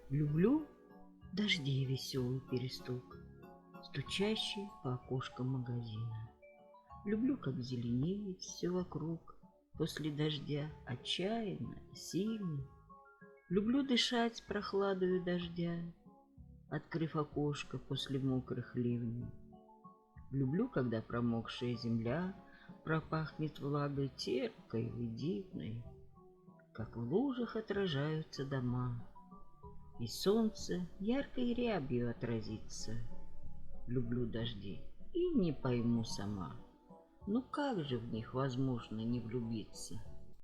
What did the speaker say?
Люблю дождей веселый перестук, стучащий по окошкам магазина. Люблю, как зеленеет все вокруг после дождя, отчаянно и сильно. Люблю дышать прохладою дождя, открыв окошко после мокрых ливней. Люблю, когда промокшая земля пропахнет влагой терпкой и дивной, как в лужах отражаются дома, и солнце яркой рябью отразится. Люблю дожди и не пойму сама, ну как же в них возможно не влюбиться?